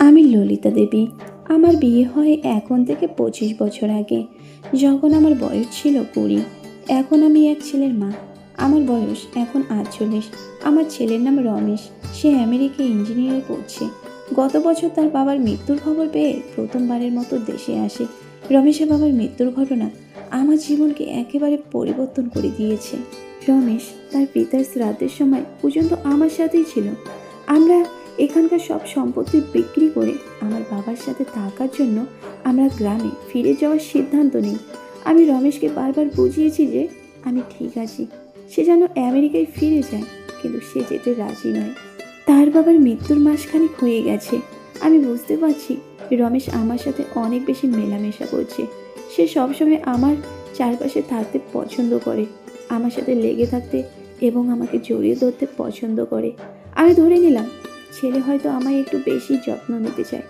আমি ললিতা দেবী। আমার বিয়ে হয় এখন থেকে 25 বছর আগে, যখন আমার বয়স ছিল 20। এখন আমি এক ছেলের মা। আমার বয়স এখন 48। আমার ছেলের নাম রমেশ। সে আমেরিকায় ইঞ্জিনিয়ারে পড়ছে। গত বছর তার বাবার মৃত্যুর খবর পেয়ে প্রথমবারের মতো দেশে আসে। রমেশের বাবার মৃত্যুর ঘটনা আমার জীবনকে একেবারে পরিবর্তন করে দিয়েছে। রমেশ তার পিতার শ্রাদ্ধের সময় পর্যন্ত আমার সাথেই ছিল। আমরা এখানকার সব সম্পত্তি বিক্রি করে আমার বাবার সাথে থাকার জন্য আমরা গ্রামে ফিরে যাওয়ার সিদ্ধান্ত নিই। আমি রমেশকে বারবার বুঝিয়েছি যে আমি ঠিক আছি, সে যেন আমেরিকায় ফিরে যায়, কিন্তু সে যেতে রাজি নয়। তার বাবার মৃত্যুর মাসখানেক হয়ে গেছে। আমি বুঝতে পারছি রমেশ আমার সাথে অনেক বেশি মেলামেশা করছে। সে সবসময় আমার চারপাশে থাকতে পছন্দ করে, আমার সাথে লেগে থাকতে এবং আমাকে জড়িয়ে ধরতে পছন্দ করে। আমি ধরে নিলাম ছেলে হয়তো আমায় একটু বেশি যত্ন নিতে চায়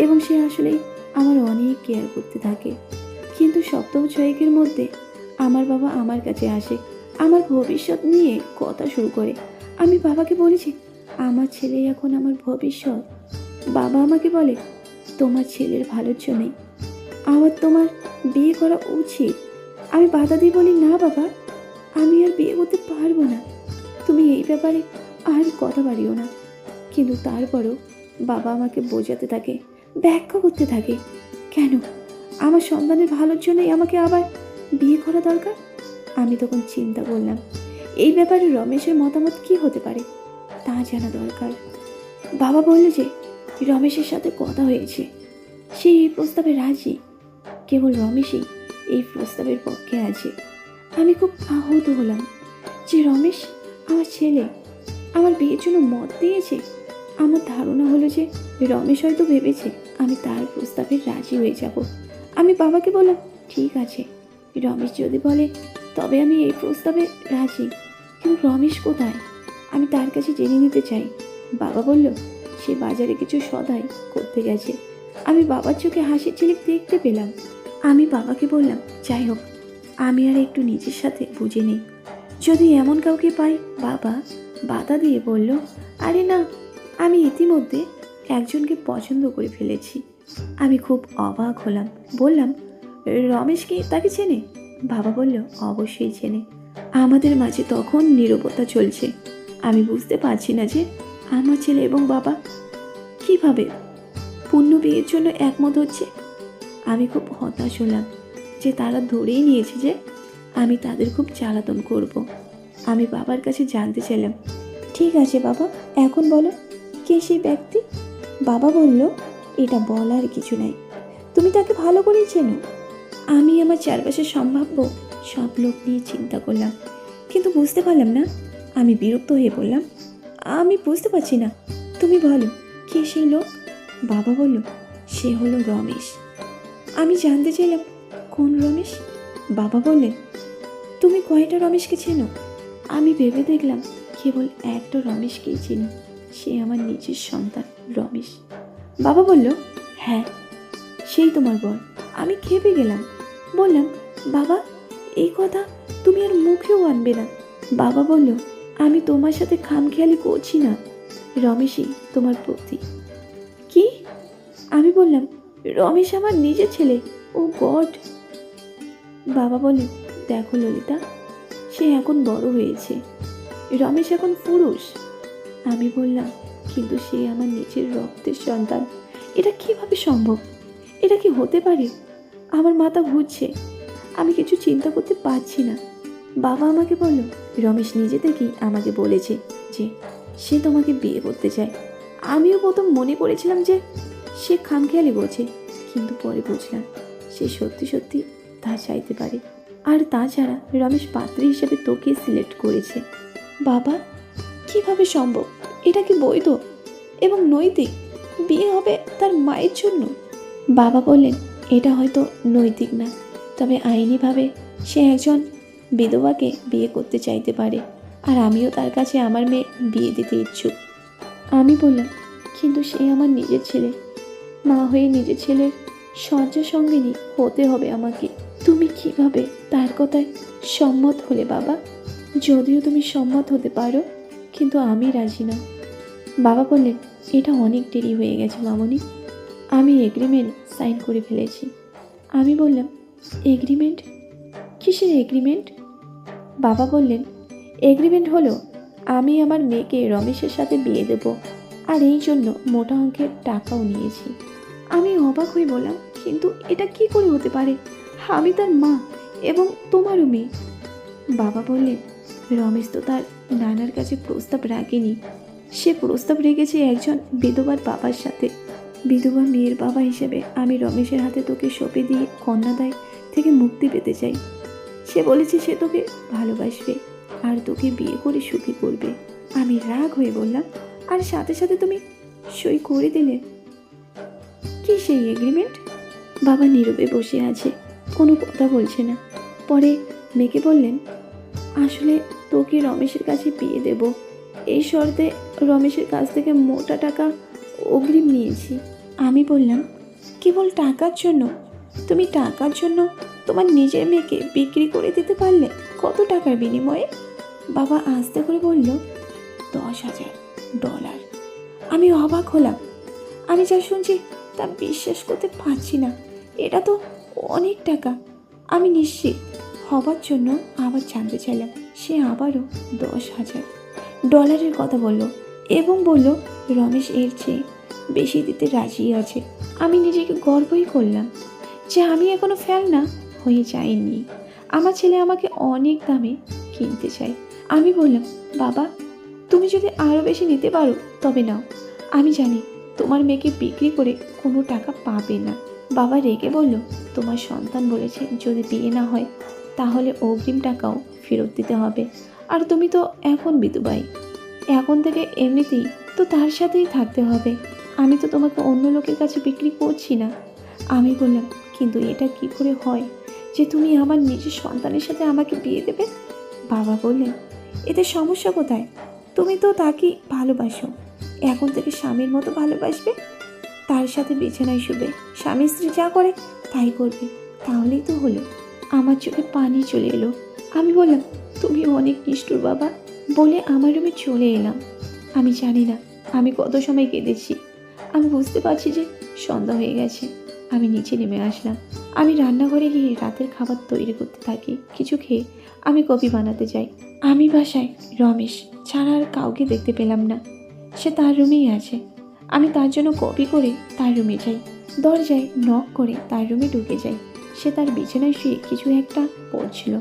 এবং সে আসলেই আমার অনেক কেয়ার করতে থাকে। কিন্তু সপ্তাহ ছয়েকের মধ্যে আমার বাবা আমার কাছে আসে, আমার ভবিষ্যৎ নিয়ে কথা শুরু করে। আমি বাবাকে বলেছি আমার ছেলে এখন আমার ভবিষ্যৎ। বাবা আমাকে বলে তোমার ছেলের ভালোর জন্যই আবার তোমার বিয়ে করা উচিত। আমি বাধা দিয়ে বলি না বাবা, আমি আর বিয়ে করতে পারবো না, তুমি এই ব্যাপারে আর কথা বাড়িও না। কিন্তু তারপরও বাবা আমাকে বোঝাতে থাকে, ব্যাখ্যা করতে থাকে কেন আমার সন্তানের ভালোর জন্যই আমাকে আবার বিয়ে করা দরকার। আমি তখন চিন্তা করলাম এই ব্যাপারে রমেশের মতামত কি হতে পারে তা জানা দরকার। বাবা বলল যে রমেশের সাথে কথা হয়েছে, সে এই প্রস্তাবে রাজি, কেবল রমেশই এই প্রস্তাবের পক্ষে আছে। আমি খুব আহত হলাম যে রমেশ আমার ছেলে আমার বিয়ের জন্য মত দিয়েছে। আমার ধারণা হলো যে রমেশ হয়তো ভেবেছে আমি তার প্রস্তাবে রাজি হয়ে যাব। আমি বাবাকে বললাম ঠিক আছে, রমেশ যদি বলে তবে আমি এই প্রস্তাবে রাজি, কিন্তু রমেশ কোথায় আমি তার কাছে জেনে নিতে চাই। বাবা বলল সে বাজারে কিছু সদাই করতে গেছে। আমি বাবার চোখে হাসির ঝিলিক দেখতে পেলাম। আমি বাবাকে বললাম যাই হোক, আমি আর একটু নিজের সাথে বুঝে নেই, যদি এমন কাউকে পাই। বাবা বাধা দিয়ে বলল আরে না, আমি ইতিমধ্যে একজনকে পছন্দ করে ফেলেছি। আমি খুব অবাক হলাম, বললাম রমেশ কি তাকে চেনে? বাবা বলল অবশ্যই চেনে। আমাদের মাঝে তখন নীরবতা চলছে। আমি বুঝতে পারছি না যে আমার ছেলে এবং বাবা কিভাবে পূর্ণ বিয়ের জন্য একমত হচ্ছে। আমি খুব হতাশ হলাম যে তারা ধরেই নিয়েছে যে আমি তাদের খুব জ্বালাতন করব। আমি বাবার কাছে জানতে চাইলাম ঠিক আছে বাবা, এখন বলো কে সেই ব্যক্তি? বাবা বলল এটা বলার কিছু নাই, তুমি তাকে ভালো করেই চেনো। আমি আমার চারপাশে সম্ভাব্য সব লোক নিয়ে চিন্তা করলাম, কিন্তু বুঝতে পারলাম না। আমি বিরক্ত হয়ে বললাম আমি বুঝতে পারছি না, তুমি বলো কে সেই লোক? বাবা বলল সে হলো রমেশ। আমি জানতে চাইলাম কোন রমেশ? বাবা বললেন তুমি কয়টা রমেশকে চেনো? আমি ভেবে দেখলাম কেবল একটা রমেশকেই চিনি, সে আমার নিজের সন্তান রমেশ। বাবা বলল হ্যাঁ, সেই তোমার বর। আমি খেপে গেলাম, বললাম বাবা এই কথা তুমি আর মুখেও আনবে না। বাবা বলল আমি তোমার সাথে খামখেয়ালি করছি না, রমেশই তোমার প্রতি। কি? আমি বললাম রমেশ আমার নিজের ছেলে, ও গড। বাবা বললেন দেখো ললিতা, সে এখন বড় হয়েছে, রমেশ এখন পুরুষ। আমি বললাম কিন্তু সে আমার নিজের রক্তের সন্তান, এটা কিভাবে সম্ভব? এটা কি হতে পারে? আমার মাথা ঘুরছে, আমি কিছু চিন্তা করতে পারছি না। বাবা আমাকে বলল রমেশ নিজে থেকেই আমাকে বলেছে যে সে তোমাকে বিয়ে করতে চায়। আমিও প্রথম মনে করেছিলাম যে সে খামখেয়ালি বোঝে, কিন্তু পরে বুঝলাম সে সত্যি সত্যি তা চাইতে পারে। আর তাছাড়া রমেশ পাত্রী হিসেবে তোকে সিলেক্ট করেছে। বাবা কিভাবে সম্ভব? এটা কি বৈধ এবং নৈতিক? বিয়ে হবে তার মায়ের জন্য। বাবা বললেন এটা হয়তো নৈতিক না, তবে আইনিভাবে সে একজন বিধবাকে বিয়ে করতে চাইতে পারে, আর আমিও তার কাছে আমার মেয়ে বিয়ে দিতে ইচ্ছুক। আমি বললাম কিন্তু সে আমার নিজের ছেলে, মা হয়ে নিজের ছেলের শয্যা সঙ্গিনী হতে হবে আমাকে। তুমি কিভাবে তার কথায় সম্মত হলে বাবা? যদিও তুমি সম্মত হতে পারো, কিন্তু আমি রাজি না। বাবা বললেন, এটা অনেক দেরি হয়ে গেছে মামনি, আমি এগ্রিমেন্ট সাইন করে ফেলেছি। আমি বললাম, এগ্রিমেন্ট? কিসের এগ্রিমেন্ট? বাবা বললেন, এগ্রিমেন্ট হলো আমি আমার মেয়েকে রমেশের সাথে বিয়ে দেব, আর এই জন্য মোটা অঙ্কের টাকাও নিয়েছি। আমি অবাক হয়ে বললাম, কিন্তু এটা কি করে হতে পারে? আমি তার মা এবং তোমারও মেয়ে। বাবা বললেন, রমেশ তো তার নানার কাছে প্রস্তাব রাখেনি, সে প্রস্তাব রেখেছে একজন বিধবার বাবার সাথে। বিধবা মেয়ের বাবা হিসেবে আমি রমেশের হাতে তোকে সঁপে দিয়ে কন্যাদায় থেকে মুক্তি পেতে চাই। সে বলেছে সে তোকে ভালোবাসবে আর তোকে বিয়ে করে সুখী করবে। আমি রাগ হয়ে বললাম, আর সাথে সাথে তুমি সই করে দিলে। কি সেই এগ্রিমেন্ট? বাবা নীরবে বসে আছে, কোনো কথা বলছে না। পরে মেয়েকে বললেন, আসলে তোকে রমেশের কাছে বিয়ে দেব, এই শর্তে রমেশের কাছ থেকে মোটা টাকা অগ্রিম নিয়েছি। আমি বললাম, কেবল টাকার জন্য? তুমি টাকার জন্য তোমার নিজের মেয়েকে বিক্রি করে দিতে পারলে? কত টাকার বিনিময়ে? বাবা আস্তে করে বলল, $10,000। আমি অবাক হলাম। আমি যা শুনছি তা বিশ্বাস করতে পারছি না। এটা তো অনেক টাকা। আমি নিশ্চিত হবার জন্য আবার জানতে চাইলাম। সে আবারও $10,000 কথা বলল এবং বলল, রমেশ এর চেয়ে বেশি দিতে রাজি আছে। আমি নিজেকে গর্বই করলাম যে আমি এখনো ফেলনা হয়ে যাইনি। আমার ছেলে আমাকে অনেক দামে কিনতে চায়। আমি বললাম, বাবা তুমি যদি আরও বেশি নিতে পারো তবে নাও, আমি জানি তোমার মেয়েকে বিক্রি করে কোনো টাকা পাবে না। বাবা রেগে বলল, তোমার সন্তান বলেছে যদি বিয়ে না হয় তাহলে অগ্রিম টাকাও ফেরত দিতে হবে, আর তুমি তো এখন বিধবাই, এখন থেকে এমনিতেই তো তার সাথেই থাকতে হবে। আমি তো তোমাকে অন্য লোকের কাছে বিক্রি করছি না। আমি বললাম, কিন্তু এটা কি করে হয় যে তুমি আমার নিজের সন্তানের সাথে আমাকে বিয়ে দেবে? বাবা বললেন, এতে সমস্যা কোথায়? তুমি তো তাকে ভালোবাসো, এখন থেকে স্বামীর মতো ভালোবাসবে, তার সাথে বিছানায় শুবে, স্বামী স্ত্রী যা করে তাই করবে, তাহলেই তো হলো। আমার চোখে পানি চলে এলো। আমি বললাম, তুমি অনেক নিষ্ঠুর বাবা, বলে আমার রুমে চলে এলাম। আমি জানি না আমি কত সময় কেঁদেছি। আমি বুঝতে পারছি যে সন্ধ্যা হয়ে গেছে। আমি নিচে নেমে আসলাম। আমি রান্নাঘরে গিয়ে রাতের খাবার তৈরি করতে থাকি। কিছু খেয়ে আমি কফি বানাতে যাই। আমি বাসায় রমেশ ছাড়া আর কাউকে দেখতে পেলাম না। সে তার রুমেই আছে। আমি তার জন্য কপি করে তার রুমে যাই। দরজায় নক করে তার রুমে ঢুকে যাই। সে তার বিছানায় শুয়ে কিছু একটা পড়ছিল।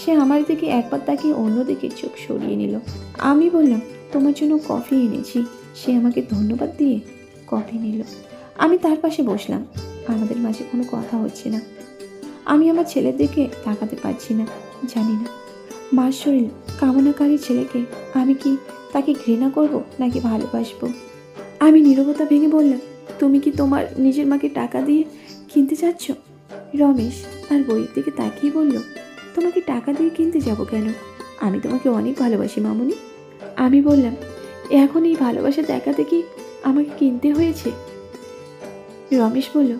সে আমার দিকে একবার তাকিয়ে অন্যদিকে চোখ সরিয়ে নিল। আমি বললাম, তোমার জন্য কফি এনেছি। সে আমাকে ধন্যবাদ দিয়ে কফি নিল। আমি তার পাশে বসলাম। আমাদের মাঝে কোনো কথা হচ্ছে না। আমি আমার ছেলের দিকে তাকাতে পারছি না। জানি না মার শরীর কামনাকারী ছেলেকে আমি কি তাকে ঘৃণা করব নাকি ভালোবাসবো। আমি নীরবতা ভেঙে বললাম, তুমি কি তোমার নিজের মাকে টাকা দিয়ে কিনতে চাচ্ছ? রমেশ তার বইয়ের দিকে তাকিয়ে বলল, তোমাকে টাকা দিয়ে কিনতে যাব কেন? আমি তোমাকে অনেক ভালোবাসি মামুনি। আমি বললাম, এখন এই ভালোবাসা দেখাতে কি আমাকে কিনতে হয়েছে? রমেশ বলল,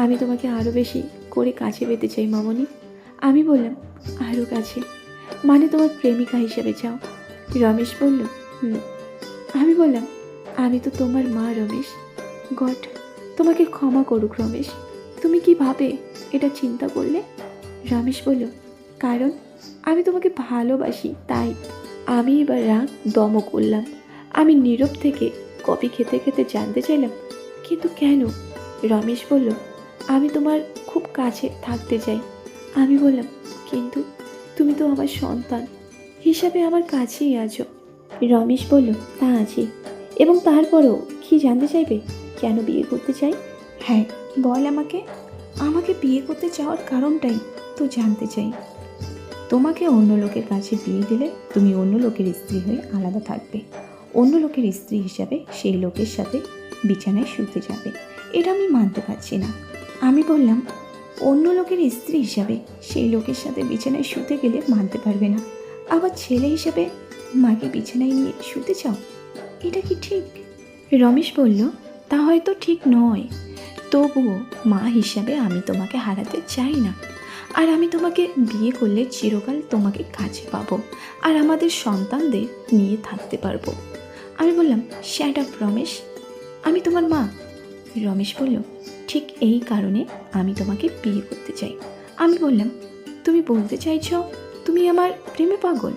আমি তোমাকে আরও বেশি করে কাছে পেতে চাই মামুনি। আমি বললাম, আরও কাছে? মানে তোমার প্রেমিকা হিসেবে চাও? রমেশ বলল, হুম। আমি বললাম, আমি তো তোমার মা রমেশ। গড তোমাকে ক্ষমা করুক রমেশ। তুমি কি ভাবে এটা চিন্তা করলে? রমেশ বলল, কারণ আমি তোমাকে ভালোবাসি তাই। আমি এবার রাগ দম করলাম। আমি নীরব থেকে কফি খেতে খেতে জানতে চাইলাম, কিন্তু কেন? রমেশ বলল, আমি তোমার খুব কাছে থাকতে চাই। আমি বললাম, কিন্তু তুমি তো আমার সন্তান হিসাবে আমার কাছেই আছো। রমেশ বলল, তা আছি, এবং তারপরেও কি জানতে চাইবে? কেন বিয়ে করতে চাই? হ্যাঁ বল আমাকে। আমাকে বিয়ে করতে চাওয়ার কারণটাই তো জানতে চাই। তোমাকে অন্য লোকের কাছে বিয়ে দিলে তুমি অন্য লোকের স্ত্রী হয়ে আলাদা থাকবে। অন্য লোকের স্ত্রী হিসাবে সেই লোকের সাথে বিছানায় শুতে যাবে। এটা আমি মানতে পারছি না। আমি বললাম, অন্য লোকের স্ত্রী হিসাবে সেই লোকের সাথে বিছানায় শুতে গেলে মানতে পারবে না, আবার ছেলে হিসাবে মাকে বিছানায় নিয়ে শুতে চাও? এটা কি ঠিক? রমেশ বলল, তা হয়তো ঠিক নয়, তবুও মা হিসাবে আমি তোমাকে হারাতে চাই না। আর আমি তোমাকে বিয়ে করলে চিরকাল তোমাকে কাছে পাবো আর আমাদের সন্তানদের নিয়ে থাকতে পারবো। আমি বললাম, শ্যাট আপ রমেশ, আমি তোমার মা। রমেশ বলল, ঠিক এই কারণে আমি তোমাকে বিয়ে করতে চাই। আমি বললাম, তুমি বলতে চাইছো তুমি আমার প্রেমে পাগল?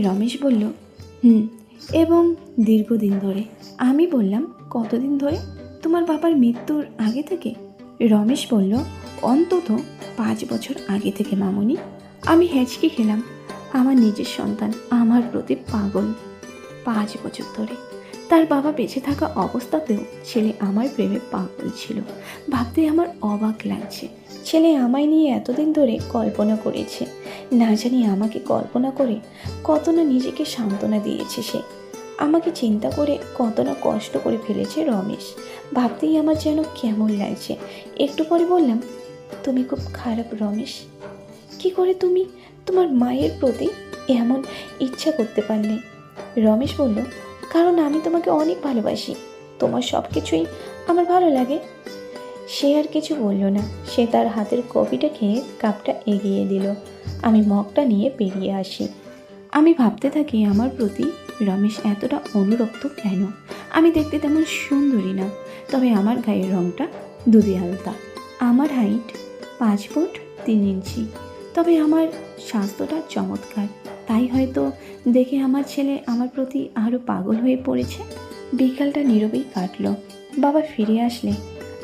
রমেশ বলল, হুম, এবং দীর্ঘদিন ধরে। আমি বললাম, কতদিন ধরে? তোমার বাবার মৃত্যুর আগে থেকে? রমেশ বলল, অন্তত 5 বছর আগে থেকে মামুনি। আমি হেঁচকি খেলাম। আমার নিজের সন্তান আমার প্রতি পাগল। 5 বছর ধরে তার বাবা বেঁচে থাকা অবস্থাতেও ছেলে আমার প্রেমে পাগল ছিল। ভাবতে আমার অবাক লাগছে। ছেলে আমায় নিয়ে এতদিন ধরে কল্পনা করেছে। না জানি আমাকে কল্পনা করে কত না নিজেকে সান্ত্বনা দিয়েছে সে। আমাকে চিন্তা করে কত না কষ্ট করে ফেলেছে রমেশ। ভাবতেই আমার যেন কেমন লাগছে। একটু পরে বললাম, তুমি খুব খারাপ রমেশ। কি করে তুমি তোমার মায়ের প্রতি এমন ইচ্ছা করতে পারলে? রমেশ বলল, কারণ আমি তোমাকে অনেক ভালোবাসি। তোমার সব কিছুই আমার ভালো লাগে। সে আর কিছু বলল না। সে তার হাতের কফিটা খেয়ে কাপটা এগিয়ে দিল। আমি মগটা নিয়ে বেরিয়ে আসি। আমি ভাবতে থাকি আমার প্রতি রমেশ এতটা অনুরক্ত কেন। আমি দেখতে তেমন সুন্দরী না, তবে আমার গায়ের রঙটা দুধে হালকা। আমার হাইট 5 ফুট 3 ইঞ্চি, তবে আমার স্বাস্থ্যটা চমৎকার। তাই হয়তো দেখে আমার ছেলে আমার প্রতি আরও পাগল হয়ে পড়েছে। বিকালটা নীরবেই কাটলো। বাবা ফিরে আসলে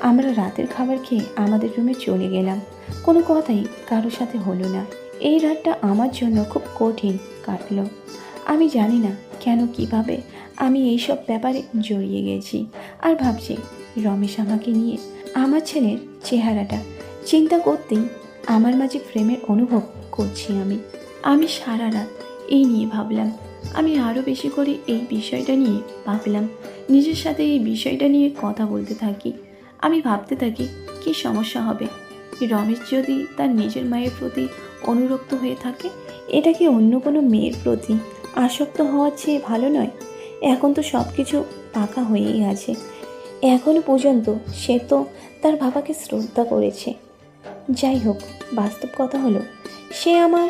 আমরা রাতের খাবার খেয়ে আমাদের রুমে চলে গেলাম। কোনো কথাই কারোর সাথে হলো না। এই রাতটা আমার জন্য খুব কঠিন কাটলো। আমি জানি না কেন কিভাবে আমি এইসব ব্যাপারে জড়িয়ে গেছি। আর ভাবছি রমেশ আমাকে নিয়ে। আমার ছেলের চেহারাটা চিন্তা করতেই আমার মাঝে প্রেমের অনুভব করছি আমি সারা রাত এই নিয়ে ভাবলাম। আমি আরও বেশি করে এই বিষয়টা নিয়ে ভাবলাম। নিজের সাথে এই বিষয়টা নিয়ে কথা বলতে থাকি। আমি ভাবতে থাকি কি সমস্যা হবে। রমেশ যদি তার নিজের মায়ের প্রতি অনুরক্ত হয়ে থাকে, এটা কি অন্য কোনো মেয়ের প্রতি আসক্ত হওয়ার চেয়ে ভালো নয়? এখন তো সব কিছু পাকা হয়েই আছে। এখনো পর্যন্ত সে তো তার বাবাকে শ্রদ্ধা করেছে। যাই হোক, বাস্তব কথা হলো সে আমার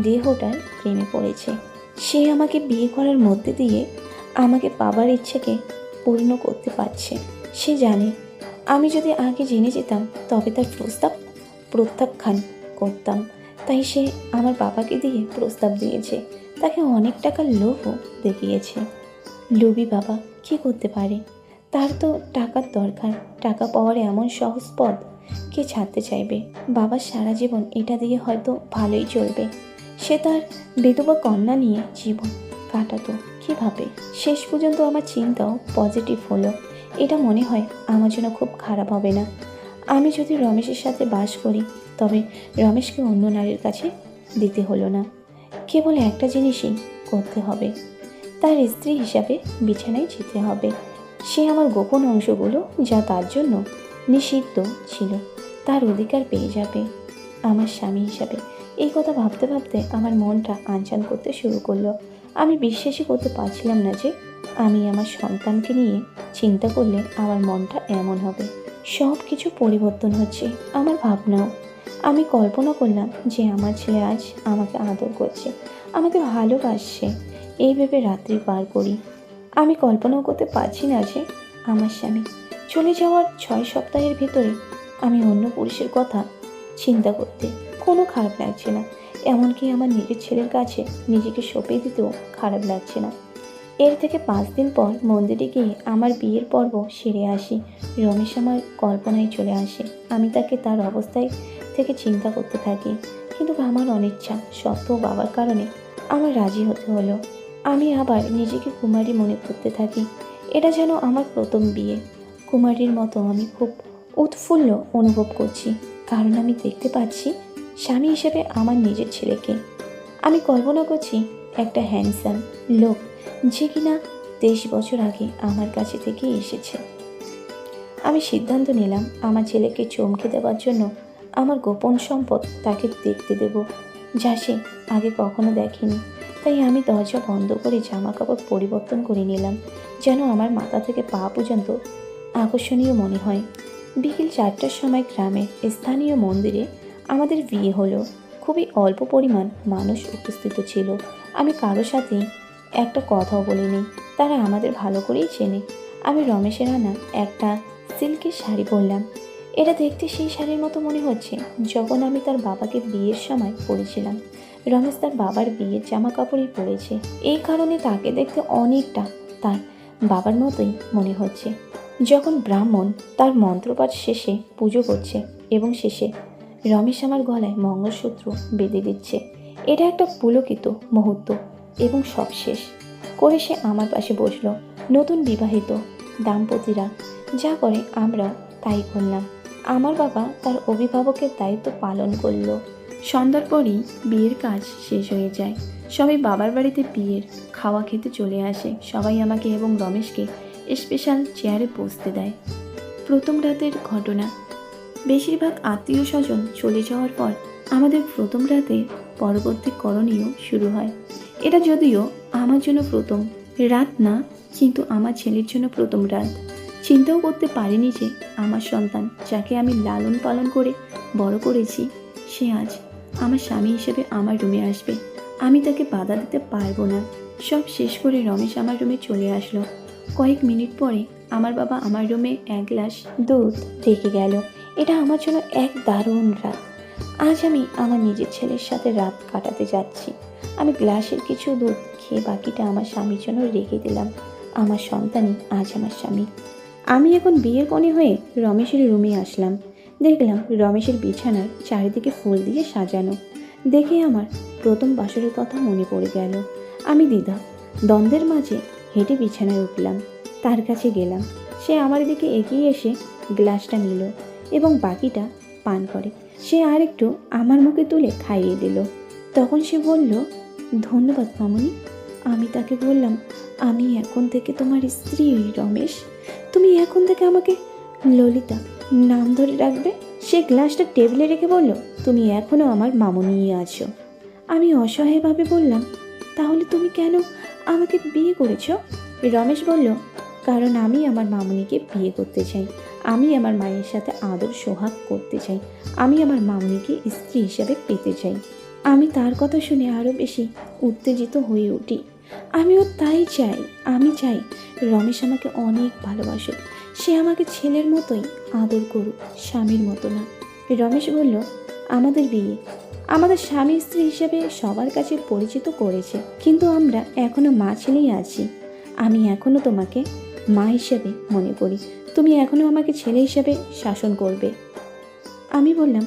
দেহটার প্রেমে পড়েছে। সে আমাকে বিয়ে করার মধ্যে দিয়ে আমাকে পাবার ইচ্ছেকে পূর্ণ করতে পারছে। সে জানে আমি যদি আগে জেনে যেতাম তবে তার প্রত্যাখ্যান করতাম। তাই সে আমার বাবাকে দিয়ে প্রস্তাব দিয়েছে। তাকে অনেক টাকার লোভও দেখিয়েছে। লোভী বাবা কি করতে পারে? তার তো টাকার দরকার। টাকা পাওয়ার এমন সহজ পথ কে ছাড়তে চাইবে? বাবার সারা জীবন এটা দিয়ে হয়তো ভালোই চলবে। সে তার বিধবা কন্যা নিয়ে জীবন কাটাতো কীভাবে? শেষ পর্যন্ত আমার চিন্তাও পজিটিভ হলো। এটা মনে হয় আমার জন্য খুব খারাপ হবে না। আমি যদি রমেশের সাথে বাস করি তবে রমেশকে অন্য নারীর কাছে দিতে হলো না। কেবল একটা জিনিসই করতে হবে, তার স্ত্রী হিসাবে বিছানায় যেতে হবে। সে আমার গোপন অংশগুলো যা তার জন্য নিষিদ্ধ ছিল তার অধিকার পেয়ে যাবে আমার স্বামী হিসাবে। এই কথা ভাবতে ভাবতে আমার মনটা আনচান করতে শুরু করলো। আমি বিশ্বাসই করতে পারছিলাম না যে আমি আমার সন্তানকে নিয়ে চিন্তা করলে আমার মনটা এমন হবে। সব কিছু পরিবর্তন হচ্ছে, আমার ভাবনাও। আমি কল্পনা করলাম যে আমার ছেলে আজ আমাকে আদর করছে, আমাকে ভালোবাসছে। এই ভেবে রাত্রি পার করি। আমি কল্পনাও করতে পারছি না যে আমার স্বামী চলে যাওয়ার 6 সপ্তাহের ভেতরে আমি অন্য পুরুষের কথা চিন্তা করতে কোনো খারাপ লাগছে না। এমনকি আমার নিজের ছেলের কাছে নিজেকে সঁপে দিতেও খারাপ লাগছে না। এর থেকে 5 দিন পর মন্দিরে গিয়ে আমার বিয়ের পর্ব সেরে আসি। রমেশ আমার কল্পনায় চলে আসে। আমি তাকে তার অবস্থায় থেকে চিন্তা করতে থাকি, কিন্তু আমার অনিচ্ছা সত্ত্বেও বাবার কারণে আমার রাজি হতে হলো। আমি আবার নিজেকে কুমারী মনে করতে থাকি। এটা যেন আমার প্রথম বিয়ে। কুমারীর মতো আমি খুব উৎফুল্ল অনুভব করছি, কারণ আমি দেখতে পাচ্ছি স্বামী হিসেবে আমার নিজের ছেলেকে। আমি কল্পনা করছি একটা হ্যান্ডসাম লোক যে কিনা 23 বছর আগে আমার কাছে থেকে এসেছে। আমি সিদ্ধান্ত নিলাম আমার ছেলেকে চমকে দেওয়ার জন্য আমার গোপন সম্পদ তাকে দেখতে দেব, যা সে আগে কখনো দেখেনি। তাই আমি দরজা বন্ধ করে জামা কাপড় পরিবর্তন করে নিলাম, যেন আমার মাথা থেকে পা পর্যন্ত আকর্ষণীয় মনে হয়। বিকেল 4টার সময় গ্রামের স্থানীয় মন্দিরে আমাদের বিয়ে হলো। খুবই অল্প পরিমাণ মানুষ উপস্থিত ছিল। আমি কারো সাথে একটা কথাও বলিনি। তারা আমাদের ভালো করেই চেনে। আমি রমেশের আনা একটা সিল্কের শাড়ি পরলাম। এটা দেখতে সেই শাড়ির মতো মনে হচ্ছে যখন আমি তার বাবাকে বিয়ের সময় পরেছিলাম। রমেশ তার বাবার বিয়ের জামা কাপড়ই পরেছে, এই কারণে তাকে দেখতে অনেকটা তার বাবার মতোই মনে হচ্ছে। যখন ব্রাহ্মণ তার মন্ত্রপাঠ শেষে পুজো করছে এবং শেষে রমেশ আমার গলায় মঙ্গলসূত্র বেঁধে দিচ্ছে, এটা একটা পুলকিত মুহূর্ত এবং সব শেষ করে সে আমার পাশে বসলো। নতুন বিবাহিত দাম্পতিরা যা করে আমরা তাই করলাম। আমার বাবা তার অভিভাবকের দায়িত্ব পালন করলো। সন্ধ্যার পরই বিয়ের কাজ শেষ হয়ে যায়। সবাই বাবার বাড়িতে বিয়ের খাওয়া খেতে চলে আসে। সবাই আমাকে এবং রমেশকে স্পেশাল চেয়ারে বসতে দেয়। প্রথম রাতের ঘটনা। বেশিরভাগ আত্মীয় স্বজন চলে যাওয়ার পর আমাদের প্রথম রাতের পরবর্তী করণীয় শুরু হয়। এটা যদিও আমার জন্য প্রথম রাত না, কিন্তু আমার ছেলের জন্য প্রথম রাত। চিন্তাও করতে পারিনি যে আমার সন্তান, যাকে আমি লালন পালন করে বড় করেছি, সে আজ আমার স্বামী হিসেবে আমার রুমে আসবে। আমি তাকে বাধা দিতে পারবো না। সব শেষ করে রমেশ আমার রুমে চলে আসলো। কয়েক মিনিট পরে আমার বাবা আমার রুমে এক গ্লাস দুধ রেখে গেল। এটা আমার জন্য এক দারুণ রাত। আজ আমি আমার নিজের ছেলের সাথে রাত কাটাতে যাচ্ছি। আমি গ্লাসের কিছু দুধ খেয়ে বাকিটা আমার স্বামীর জন্য রেখে দিলাম। আমার সন্তানই আজ আমার স্বামী। আমি এখন বিয়ের কনে হয়ে রমেশের রুমে আসলাম। দেখলাম রমেশের বিছানার চারিদিকে ফুল দিয়ে সাজানো। দেখে আমার প্রথম বাসরের কথা মনে পড়ে গেল। আমি দ্বন্দ্বের মাঝে হেঁটে বিছানায় উঠলাম। তার কাছে গেলাম। সে আমার দিকে এগিয়ে এসে গ্লাসটা নিল এবং বাকিটা পান করে সে আর একটু আমার মুখে তুলে খাইয়ে দিল। তখন সে বলল, ধন্যবাদ মামুনি। আমি তাকে বললাম, আমি এখন থেকে তোমার স্ত্রী রমেশ। তুমি এখন থেকে আমাকে ললিতা নাম ধরে রাখবে। সে গ্লাসটা টেবিলে রেখে বলল, তুমি এখনও আমার মামুনিই আছো। আমি অসহায়ভাবে বললাম, তাহলে তুমি কেন আমাকে বিয়ে করেছো? রমেশ বলল, কারণ আমি আমার মামুনিকে বিয়ে করতে চাই। আমি আমার মায়ের সাথে আদর সোহাগ করতে চাই। আমি আমার মামুনিকে স্ত্রী হিসাবে পেতে চাই। আমি তার কথা শুনে আরও বেশি উত্তেজিত হয়ে উঠি। আমিও তাই চাই। আমি চাই রমেশ আমাকে অনেক ভালোবাসুক। সে আমাকে ছেলের মতোই আদর করুক, স্বামীর মতো না। রমেশ বলল, আমাদের বিয়ে আমাদের স্বামী স্ত্রী হিসেবে সবার কাছে পরিচিত করেছে, কিন্তু আমরা এখনো মা ছেলেই আছি। আমি এখনো তোমাকে মা হিসেবে মনে করি। তুমি এখনো আমাকে ছেলে হিসেবে শাসন করবে। আমি বললাম,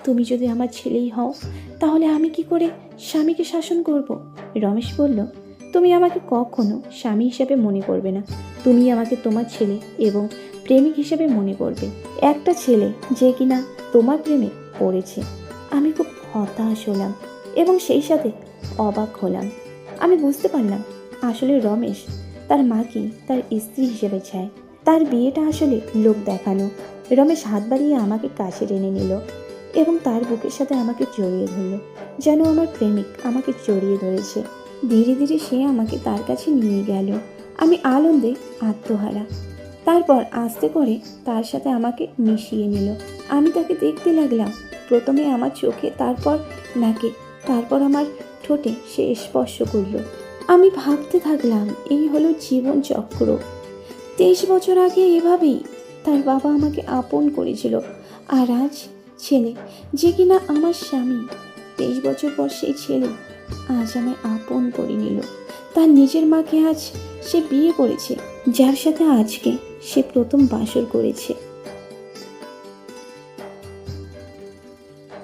তুমি যদি আমার ছেলেই হও, তাহলে আমি কি করে স্বামীকে শাসন করব? রমেশ বলল, তুমি আমাকে কখনো স্বামী হিসেবে মনে করবে না। তুমি আমাকে তোমার ছেলে এবং প্রেমিক হিসেবে মনে করবে। একটা ছেলে যে কিনা তোমার প্রেমে পড়েছে। আমি খুব হতাশ হলাম এবং সেই সাথে অবাক হলাম। আমি বুঝতে পারলাম আসলে রমেশ তার মাকে তার স্ত্রী হিসেবে চায়। তার বিয়েটা আসলে লোক দেখানো। রমেশ হাত বাড়িয়ে আমাকে কাছে টেনে নিল এবং তার বুকের সাথে আমাকে জড়িয়ে ধরল, যেন আমার প্রেমিক আমাকে জড়িয়ে ধরেছে। ধীরে ধীরে সে আমাকে তার কাছে নিয়ে গেল। আমি আনন্দে আত্মহারা। তারপর আস্তে করে তার সাথে আমাকে মিশিয়ে নিল। আমি তাকে দেখতে লাগলাম। প্রথমে আমার চোখে, তারপর নাকে, তারপর আমার ঠোঁটে সে স্পর্শ করল। আমি ভাবতে থাকলাম, এই হলো জীবন চক্র। 23 বছর আগে এভাবেই তার বাবা আমাকে আপন করেছিল, আর আজ ছেলে যে কিনা আমার স্বামী, 23 বছর পর সেই ছেলে আজ আমায় আপন করে নিল। তার নিজের মাকে আজ সে বিয়ে করেছে, যার সাথে আজকে সে প্রথম বাসর করেছে।